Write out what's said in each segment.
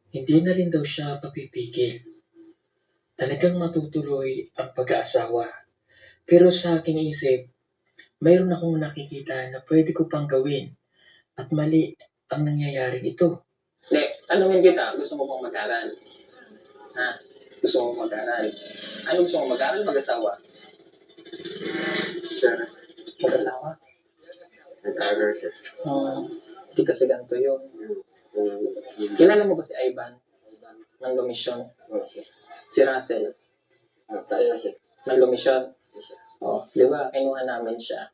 Hindi na rin daw siya papipigil. Talagang matutuloy ang pag-aasawa. Pero sa aking isip, mayroon akong nakikita na pwede ko pang gawin at mali ang nangyayaring ito. Hindi, tanungin kita, gusto mo bang mag-aral? Ha? Gusto mo mag-aral? Ano gusto mo mag-aral? Mag-asawa? Sir, Mag-asawa? nag-aaral siya. Hindi kasi ganito yun. Kilala mo ba si Ivan ng Lumisyon? Sir. Si Russell Tayo na siya. ng Lumisyon? Sir. Oh, di ba? Kinuha namin siya.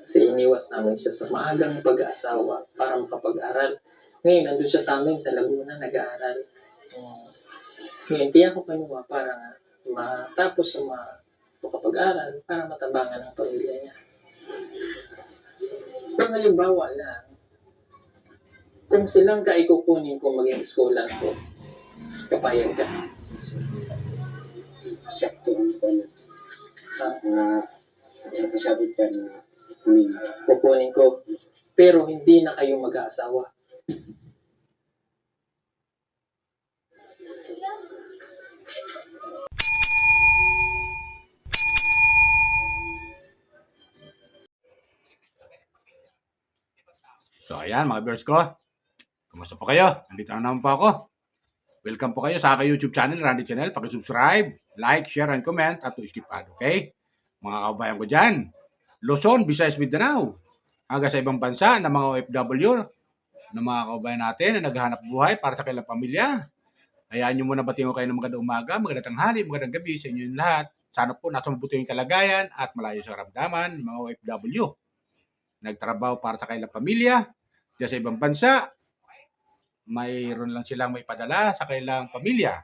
Kasi iniwas namin siya sa maagang pag-aasawa para makapag-aral. Ngayon, nandun siya sa amin sa Laguna, nag-aaral. Ngayon, kaya ako kinuha para nga matapos sa makapag-aral para matabangan ang pamilya niya. Kung halimbawa lang, kung silang ka ikukunin ko maging eskolan ko, kapayag ka. Sakto ang pala. Ha? Sabi ka na Kukunin ko. Pero hindi na kayo mag-aasawa. So ayan mga viewers ko, kumusta po kayo? Nandito na naman po ako. Welcome po kayo sa aking YouTube channel, Randy Channel. Pag-subscribe, like, share, and comment at skip ad, okay? Mga kababayan ko dyan, Luzon, Visayas, Mindanao, hanggang sa ibang bansa ng mga OFW, ng mga kababayan natin na naghahanap buhay para sa kanilang pamilya. Hayaan nyo muna batiin ko kayo ng magandang umaga, magandang tanghali, magandang gabi sa inyo lahat. Sana po nasa mabuti yung kalagayan at malayo sa karamdaman, mga OFW. Nagtrabaho para sa kanilang pamilya, diyan sa ibang bansa, mayroon lang silang may padala sa kanilang pamilya.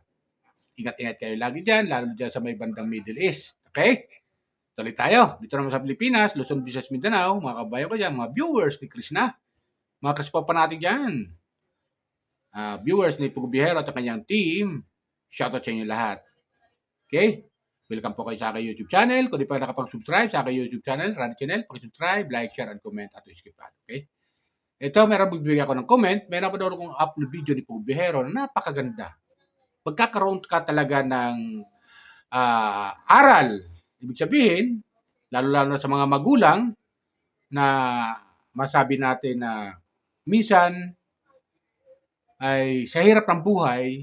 Ingat-ingat kayo lagi dyan, lalo dyan sa may bandang Middle East. Okay? Tuloy tayo. Dito naman sa Pilipinas, Luzon, Visayas, Mindanao, mga kabayan ko dyan, mga viewers ni Krishna. Mga Krispo pa natin dyan. Viewers ni Pugo Bihero at ang kanyang team. Shoutout sa inyo lahat. Okay? Welcome po kayo sa aking YouTube channel. Kung di pa nakapag-subscribe sa aking YouTube channel, Randy Channel, pag-subscribe, like, share, and comment at skip ad. Okay? Ito, meron magbibigay ako ng comment. Meron pa daw akong upload video ni Pugo Bihero na napakaganda. Pagkakaroon ka talaga ng aral. Ibig sabihin, lalo-lalo sa mga magulang, na masabi natin na minsan ay sa hirap ng buhay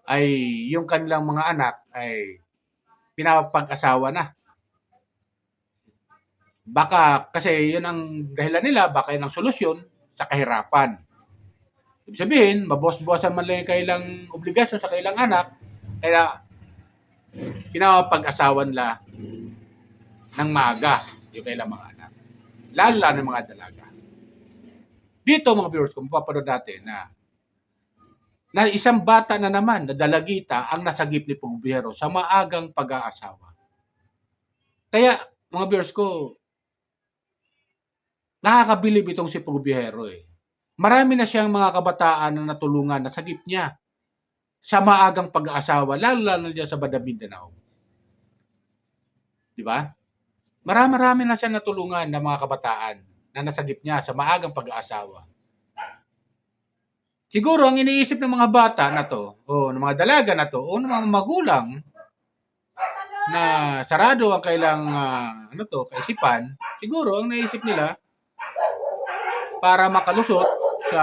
ay yung kanilang mga anak ay pinapag-asawa na. Baka kasi yun ang dahilan nila, baka yun ang solusyon sa kahirapan. Ibig sabihin, mabawas-bawasan man lang yung kailang obligasyon sa kailang anak, kaya pinapag-asawan nila ng maaga yung kailang mga anak. Lalo ng mga dalaga. Dito mga viewers, kung mapapanood natin na isang bata na naman na dalagita ang nasagip ni Pugo Bihero sa maagang pag-aasawa. Kaya mga viewers ko, nakakabilib itong si Pugo Bihero eh. Marami na siyang mga kabataan na natulungan na sagip niya sa maagang pag-aasawa, lalo dyan sa bandang Mindanao. Di ba? Marami na siya natulungan ng mga kabataan na nasagip niya sa maagang pag-aasawa. Siguro ang iniisip ng mga bata na to, o ng mga dalaga na to, o ng mga magulang na sarado ang kailang kaisipan, siguro ang naisip nila para makalusot sa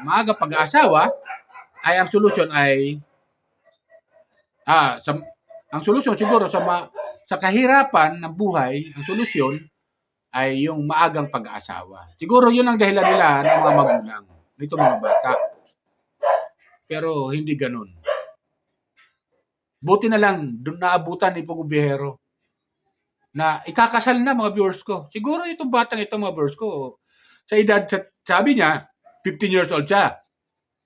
maagang pag-aasawa ay ang solusyon ay ang solusyon siguro sa kahirapan ng buhay, ang solusyon ay yung maagang pag-aasawa. Siguro yun ang dahilan nila ng mga magulang nito mga bata. Pero hindi ganun. Buti na lang doon naabutan ni Pugo Bihero na ikakasal na mga viewers ko. Siguro itong batang ito mga viewers ko, sa edad, sabi niya, 15 years old siya.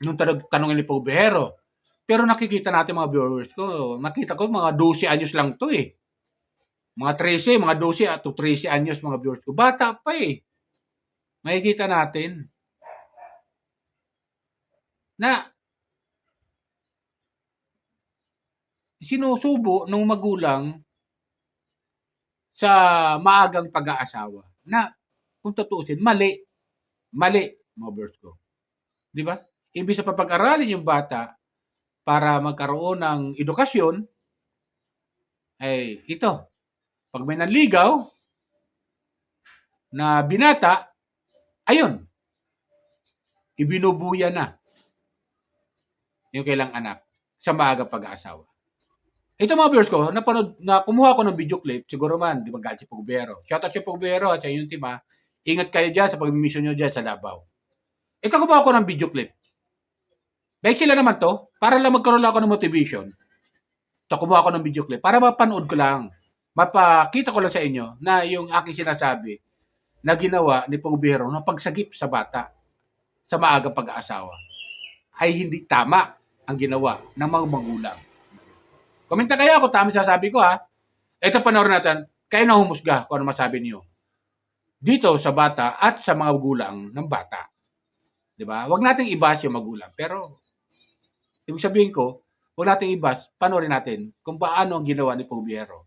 Nung tanongin ni Pugo Bihero. Pero nakikita natin mga viewers ko, nakita ko mga 12 anyos lang to eh. Mga 13, mga 12 at 13 anyos mga viewers ko. Bata pa eh. Makikita natin na sinusubo ng magulang sa maagang pag-aasawa na kung tutuusin, mali mga viewers ko. Di ba? Ibig sa papag-aralin yung bata para magkaroon ng edukasyon, ay ito, pag may nanligaw na binata, ayun, ibinubuya na yung kailang anak sa maagang pag-aasawa. Ito mga viewers ko, kumuha ko ng video clip, siguro man, di ba galit si Pugbero. Shoutout si Pugbero at sa yung team ha. Ingat kayo dyan sa pag-mission nyo dyan sa Davao. Ito kumuha ko ng video clip. Dahil sila naman to, para lang magkaroon ako ng motivation. Ito kumuha ko ng video clip, para mapanood ko lang, mapakita ko lang sa inyo na yung aking sinasabi na ginawa ni Pugbero ng pagsagip sa bata sa maagang pag-aasawa ay hindi tama ang ginawa ng mga magulang. Komenta kayo kung tama sasabi ko ha. Ito panoorin natin, kayo na humusga kung ano masabi niyo dito sa bata at sa mga magulang ng bata. Di ba? Huwag nating ibas yung magulang. Pero, ibig sabihin ko, huwag nating ibas, panoorin natin kung paano ang ginawa ni Pugbero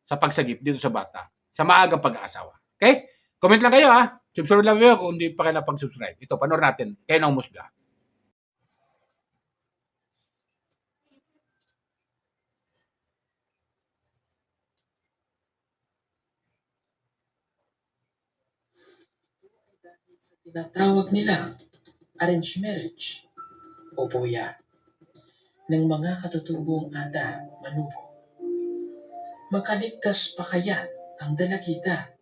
sa pagsagip dito sa bata sa maagang pag-aasawa. Okay? Comment lang kayo ha. Subscribe lang kayo kung hindi pa kayo napag-subscribe. Ito, panoorin natin. Kayo na humusga. Tinatawag nila arranged marriage o boya ng mga katutubong ata manubo. Makaligtas pa kaya ang dalagita?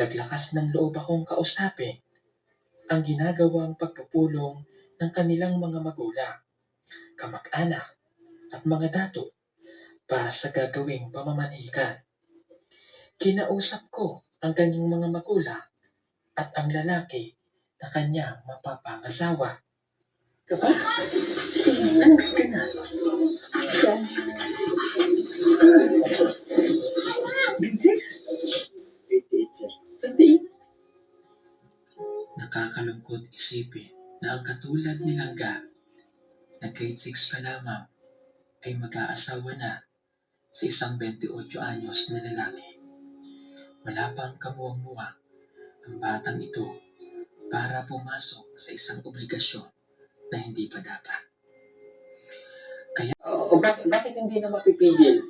Naglakas ng loob akong kausapin ang ginagawang pagpupulong ng kanilang mga magulang, kamag-anak at mga dato para sa gagawing pamamanhikan. Kinausap ko ang kanyang mga magulang at ang lalaki na kanyang mapapangasawa. Kaba? Ano ka na? Grade 6? 28, sir. 28? Nakakalungkot isipin na ang katulad ni Langga na grade 6 pa lamang ay mag-aasawa na sa isang 28 anyos na lalaki. Wala pang kamuwang-muwang ang batang ito para pumasok sa isang obligasyon na hindi pa dapat. Bakit hindi na mapipigil?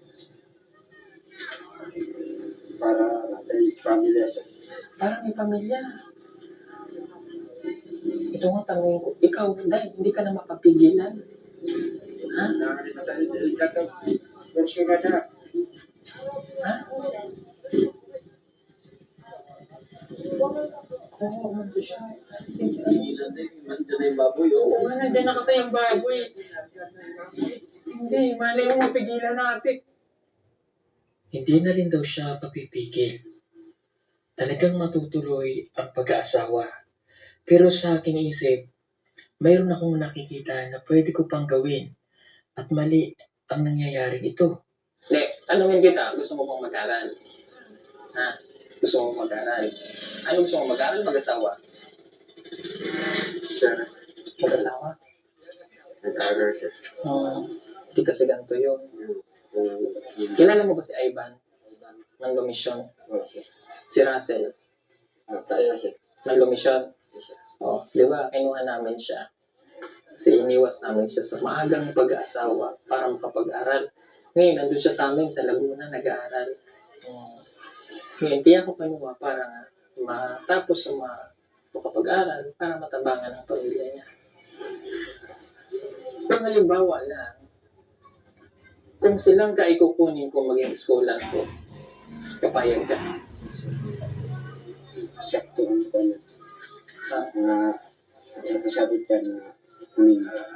Para may pamilya, sir. Parang may pamilya. Ito nga tanongin ko, ikaw, dahil hindi ka na mapapigilan. Ha? Verso na na. Ha? Oo, umando siya. Nandiyan yung baboy, Oo nga, nandiyan na kasi yung baboy. Hindi, malay mo mapigilan natin. Hindi na rin daw siya papipigil. Talagang matutuloy ang pag-aasawa. Pero sa aking isip, mayroon akong nakikita na pwede ko pang gawin at mali ang nangyayaring ito. Hindi, tanungin kita, gusto mo pang mag-aral? Ha? Gusto mo mag-aral? Ano gusto mo mag-aral? Mag-asawa? Sir, Mag-asawa? nag-aaral, sir. Hindi kasi ganito yun. Kilala mo ba si Ivan? Ng Lumisyon? Oo, sir. Si Russell? Tayo, sir. Ng Lumisyon? Yes, sir. Oh, di ba? Kinuha namin siya. Kasi iniwas namin siya sa maagang pag-aasawa para makapag-aral. Ngayon, nandun siya sa amin sa Laguna, nag-aaral. Ngayon, kaya ko kinuha para nga matapos sa makapag-aral para matabangan ang pamilya niya. Kung halimbawa lang, kung silang ka ikukunin ko maging scholar ko, kapayag ka. Sakto ang pala. Ha? Sabi ka na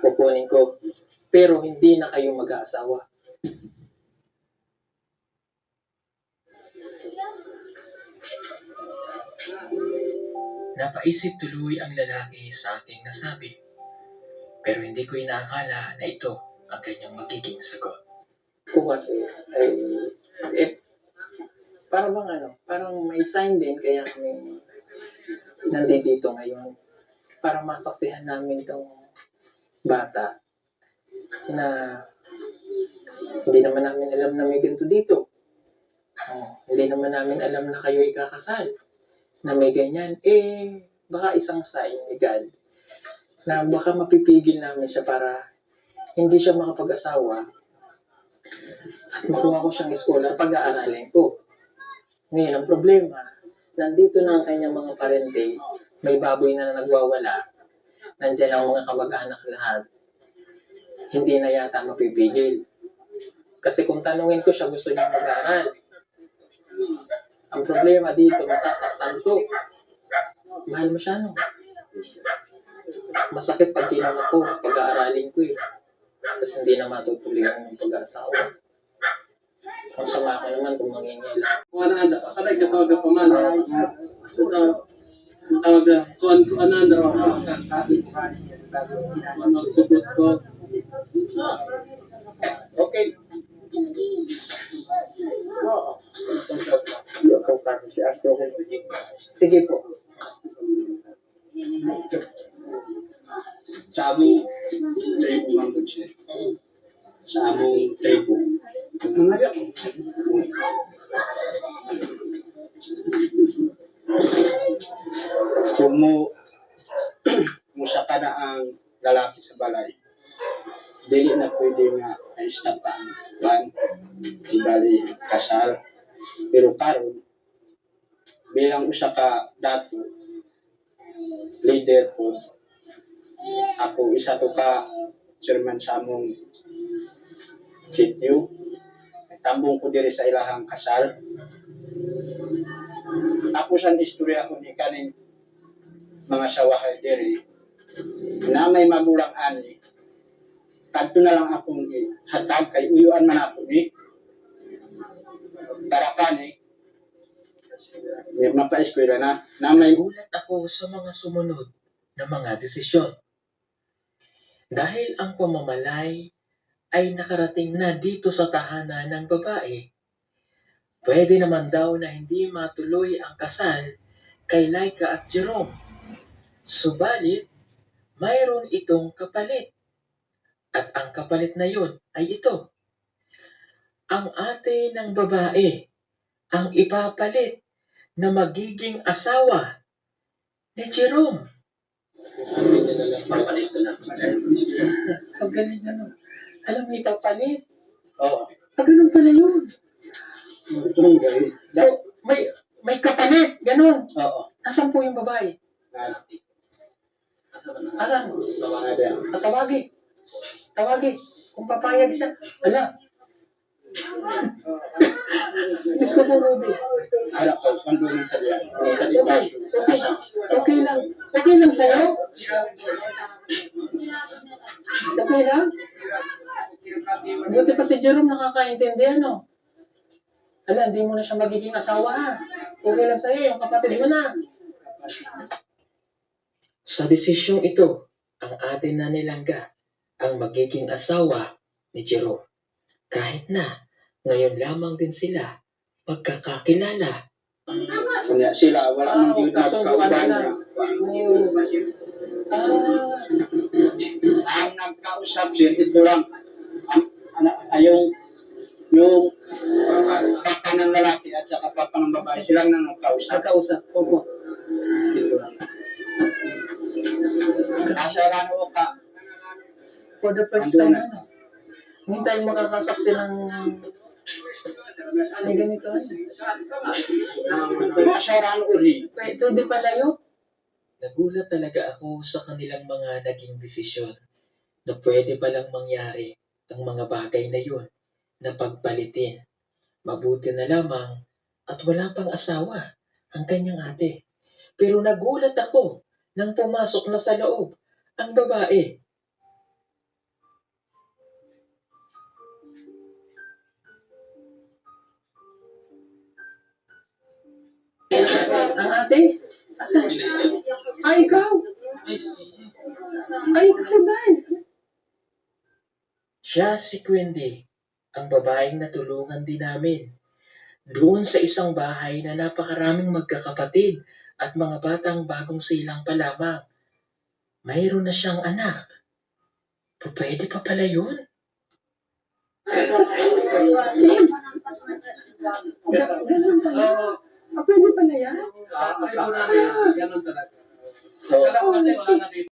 Kukunin ko. Pero hindi na kayo mag-aasawa. Napaisip tuloy ang lalaki sa aking nasabi. Pero hindi ko inaakala na ito ang kanyang magiging sagot. Kung kasi, parang parang may sign din kaya kami nandito ngayon. Para masaksihan namin itong bata na hindi naman namin alam na may ganito dito. Hindi naman namin alam na kayo ikakasal. Na may ganyan. Baka isang sign ni God na baka mapipigil namin siya para hindi siya makapag-asawa at makuha ko siyang scholar pag-aaralin ko. Ngayon, ang problema, nandito na ang kanyang mga parente, may baboy na nagwawala, nandyan ang mga kamag-anak lahat, hindi na yata mapipigil. Kasi kung tanungin ko siya, gusto niya mag-aral. Ang problema dito, masasaktan to. Mahal mo siya, no? Masakit pag tinanong ko, pag-aaralin ko eh. Kasi hindi na matutuloy ang pag-aasawa. Ang sama ko naman kung mangingil. Kung ano kada katawag pa man. Sa tawag na kung ano sugot ko. Okay. Si Astro ko. Sige po. Sa among tribo man po siya. Sa among tribo. Kung mo sa kada ang lalaki sa balay, dili na pwede nga i-stop ang ibali kasal. Pero karon bilang usa ka dato leader po, ako isa to ka chairman sa among sityo. Tambong ko diri sa ilahang kasal. Tapos ang istorya ko ni kaning mga sawahay diri na may magulang ani. Kadto na lang akong hatag kay uyuan man ako ni. Para kani mapa-eskwela na may Nagulat ako sa mga sumunod na mga desisyon. Dahil ang pamamalay ay nakarating na dito sa tahanan ng babae, pwede naman daw na hindi matuloy ang kasal kay Laika at Jerome. Subalit, mayroon itong kapalit. At ang kapalit na yun ay ito. Ang ate ng babae ang ipapalit na magiging asawa ni Jerome. Ang galing ano. Alam mo, ipapalit. oh, Ganun pala yun. itong gari. So, may kapalit. Ganun. Oo. Asan po yung babae? Asan? Tawagi. Tawagi. Kung papayag siya. Ala. Diyos ko po, Ruby. Harap ko, pandulong sa diyan. Sa Okay. diba? Okay lang. Okay lang sa'yo? Okay lang? Buti pa si Jerome nakakaintindi, ano? Ala, hindi mo na siya magiging asawa, ha? Okay lang sa'yo, yung kapatid mo na. Sa desisyong ito, ang ate na nilangga ang magiging asawa ni Jerome. Kahit na, ngayon lamang din sila magkakakilala. Kanya sila, wala nang yun kasunduan nagkauban na. Ang nagkausap siya, ito lang. Yung papa ng lalaki at saka papa ng babae, silang nang nagkausap. Nagkausap. Opo. Ito lang. Nasa rano ka, For the first time, ano? Hindi tayo makakasaksi ng may ganito. nasa rano uli. Pwede pala yun. Nagulat talaga ako sa kanilang mga naging desisyon na pwede palang mangyari ang mga bagay na yun na pagpalitin. Mabuti na lamang at wala pang asawa ang kanyang ate. Pero nagulat ako nang pumasok na sa loob ang babae. Ang ate? Asan? Ay, ikaw! Ay, ikaw dahil! Siya si Quindy, ang babaeng natulungan din namin. Doon sa isang bahay na napakaraming magkakapatid at mga batang bagong silang pa lamang. Mayroon na siyang anak. Pwede pa pala yun? James! Ganun pala. Pwede pala yan? Sa tribo namin, ganun talaga. So, Alam mo kasi wala na dito.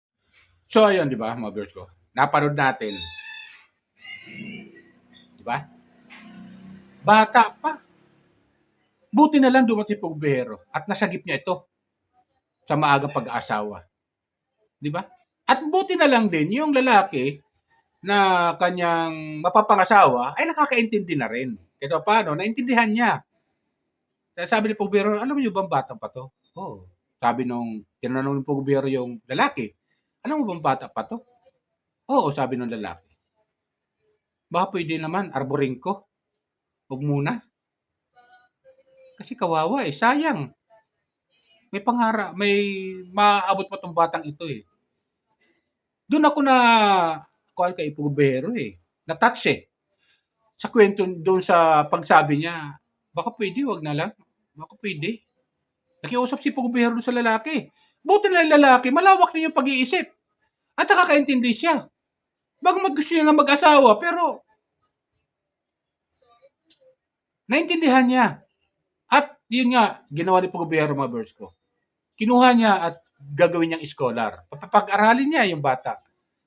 So, ayun, di ba, mga viewers ko? Napanood natin. Di ba? Bata pa. Buti na lang dumating si Pogbero at nasagip niya ito sa maagang pag-aasawa. Di ba? At buti na lang din yung lalaki na kanyang mapapangasawa ay nakakaintindi na rin. Ito paano? Naintindihan niya. Sabi ni Pogbero, alam niyo bang batang pa to? Oo. Sabi nung, tinanong ni Pogbero yung lalaki, alam mo bang bata pa to? Oo, sabi nung lalaki. Baka pwede naman, arboring ko. Huwag muna. Kasi kawawa sayang. May pangarap, may maaabot pa tong batang ito eh. Doon ako na kuha kay Pogbero Na-touch sa kwento doon sa pagsabi niya, baka pwede, wag na lang. Baka pwede. Nakiusap si Pogbero doon sa lalaki. Buti na yung lalaki, malawak na yung pag-iisip. At nakakaintindi siya. Bagamat gusto niya na mag-asawa, pero naintindihan niya. At yun nga, ginawa ni Pogbero mga verse ko. Kinuha niya at gagawin niyang scholar. Papag-aralin niya yung bata.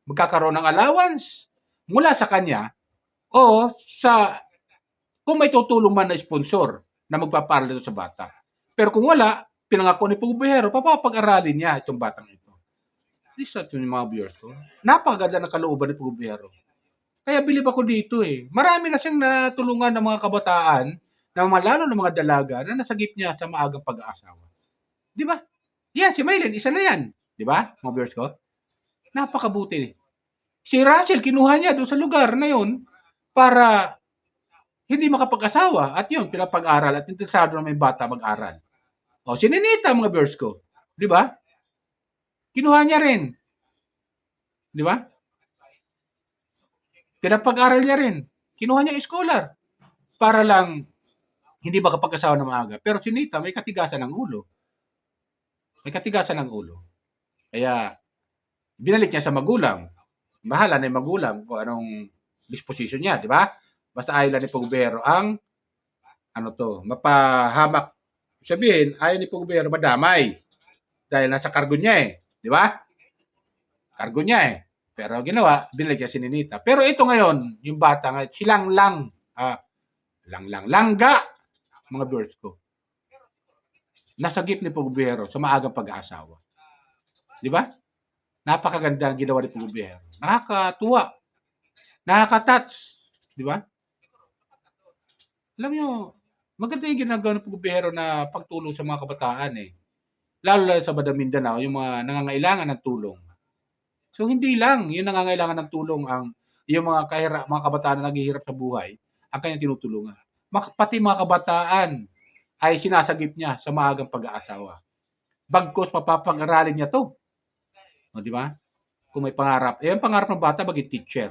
Magkakaroon ng allowance mula sa kanya o sa kung may tutulong man na sponsor na magpaparal ito sa bata. Pero kung wala, pinangako ni Pogbero, papapag-aralin niya itong batang ito. This is yung mga viewers ko. Napakaganda ng kalooban ni Pogbero. Kaya bilib ako dito Marami na siyang natulungan ng mga kabataan, lalo ng mga dalaga na nasagip niya sa maagang pag-aasawa. Di ba? Yan, si Maylin, isa na yan. Di ba, mga viewers ko? Napakabuti. Si Russell, kinuha niya doon sa lugar na yun para hindi makapag-asawa. At yun, pinapag-aral at interesado na may bata mag-aral. O, si Ninita, mga viewers ko. Di ba? Kinuha niya rin. Di ba? Pinapag-aral niya rin. Kinuha niya scholar. Para lang hindi makapag-asawa na maaga. Pero si Nita, may katigasan ng ulo. May katigasan ng ulo. Kaya, binalik niya sa magulang. Bahala na yung magulang kung anong disposition niya, di ba? Basta ayaw lang ni Pogbero ang mapahamak. Sabihin, ayaw ni Pogbero madamay. Dahil nasa kargo niya di ba? Kargo niya Pero ginawa, binalik niya si Ninita. Pero ito ngayon, yung bata nga, silang langga, mga viewers ko. Nasagip ni Pogbero sa maagang pag-aasawa. Di ba? Napakaganda ang ginawa ni Pogbero. Nakakatuwa. Nakaka-touch. Di ba? Alam nyo, maganda yung ginagawa ni Pogbero na pagtulong sa mga kabataan Lalo sa Bada Mindanao, yung mga nangangailangan ng tulong. So hindi lang yung nangangailangan ng tulong yung mga kabataan na naghihirap sa buhay ang kanyang tinutulungan. Pati mga kabataan ay sinasagip niya sa maagang pag-aasawa. Bagkos mapapag-aralin niya to. O, di ba? Kung may pangarap. Ang pangarap ng bata maging teacher.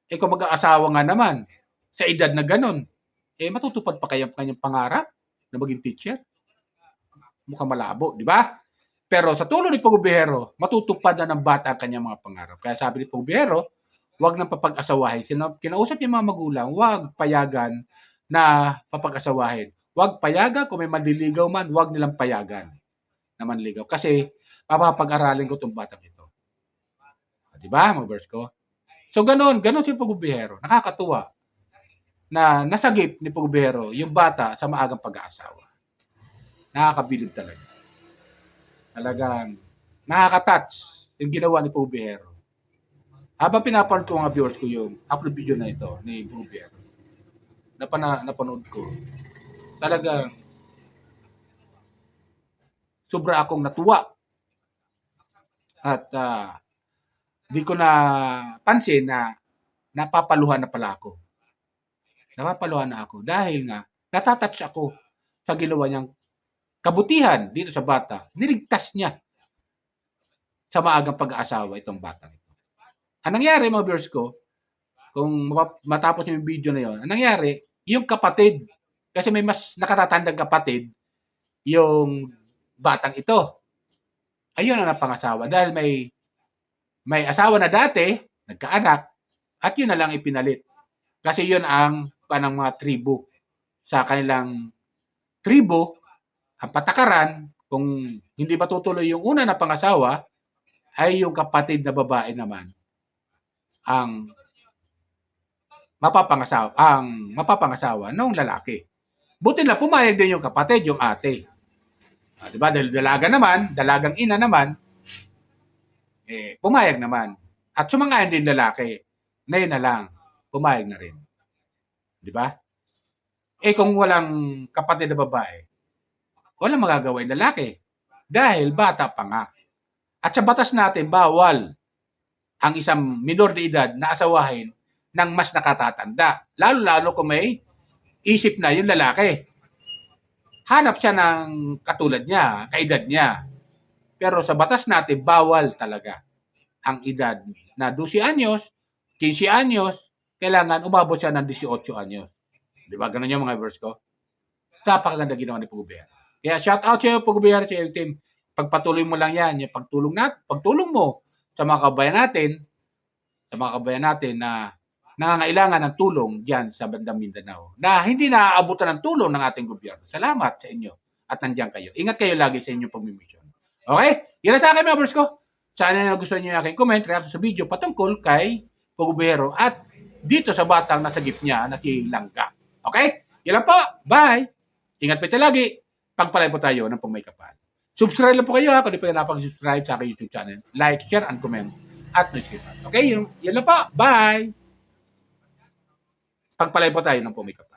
Kung mag-aasawa nga naman sa edad na ganun, matutupad pa kaya ang kanyang pangarap na maging teacher? Mukhang malabo, di ba? Pero sa tulong ni Pogbero, matutupad na ng bata ang kanyang mga pangarap. Kaya sabi ni Pogbero, huwag nang papag-asawahin. Kinausap niya mga magulang, huwag payagan na papag-asawahin. Huwag payagan, kung may manliligaw man, huwag nilang payagan na manligaw. Kasi, papapag-aralin ko itong batang ito. Di ba, mga verse ko? So, ganun si Pogbero. Nakakatuwa na nasagip ni Pogbero yung bata sa maagang pag-aasawa. Nakakabilib talaga. Talagang nakaka-touch yung ginawa ni Pogbero. Habang pinapanood ko mga viewers ko yung upload video na ito ni Pogbero, napanood ko, talagang sobra akong natuwa. At di ko na pansin na napapaluhan na pala ako. Napapaluhan na ako dahil nga natatouch ako sa ginawa niyang kabutihan dito sa bata. Niligtas niya sa maagang pag-aasawa itong batang ito. Ang nangyari mga viewers ko, kung matapos yung video na yon, ang nangyari, yung kapatid, kasi may mas nakatatandang kapatid, yung batang ito. Ayun ang napangasawa. Dahil may asawa na dati, nagkaanak, at yun na lang ipinalit. Kasi yun ang panang mga tribo. Sa kanilang tribo, ang patakaran, kung hindi matutuloy yung una na pangasawa, ay yung kapatid na babae naman ang mapapangasawa ng lalaki. Buti na pumayag din yung kapatid, yung ate. Di ba? Dahil dalagang ina naman, pumayag naman. At sumangayon din lalaki. Ngayon na lang, pumayag na rin. Di ba? Kung walang kapatid na babae, walang magagawa yung lalaki. Dahil bata pa nga. At sa batas natin, bawal ang isang minor de edad na asawahin ng mas nakatatanda. Lalo-lalo kung may isip na yung lalaki. Hanap siya ng katulad niya, kaedad niya. Pero sa batas natin, bawal talaga ang edad na 12 anyos, 15 anyos, kailangan umabot siya ng 18 anyos. Di ba? Ganun yung mga verse ko. Napakaganda ginawa ni Pugubiyar. Kaya shout out sa iyo, Pugubiyar, sa iyong team. Pagpatuloy mo lang yan, yung pagtulong mo sa mga kabayan natin na nangangailangan ng tulong diyan sa bandang Mindanao na hindi naaabutan ng tulong ng ating gobyerno. Salamat sa inyo at nandiyan kayo. Ingat kayo lagi sa inyong pagmimisyon. Okay? Yan sa akin mga bros ko. Sana nagustuhan niyo yung aking comment, reaction sa video patungkol kay Pugubiyero at dito sa batang nasa gift niya na si Langga. Okay? Yan lang po. Bye! Ingat po tayo lagi. Pagpalay po tayo ng pagmaykapan. Subscribe lang po kayo kung di pa napag-subscribe sa aking YouTube channel. Like, share, and comment at notification. Okay? Yan lang po. Bye! Pagpalay po tayo ng pumikap.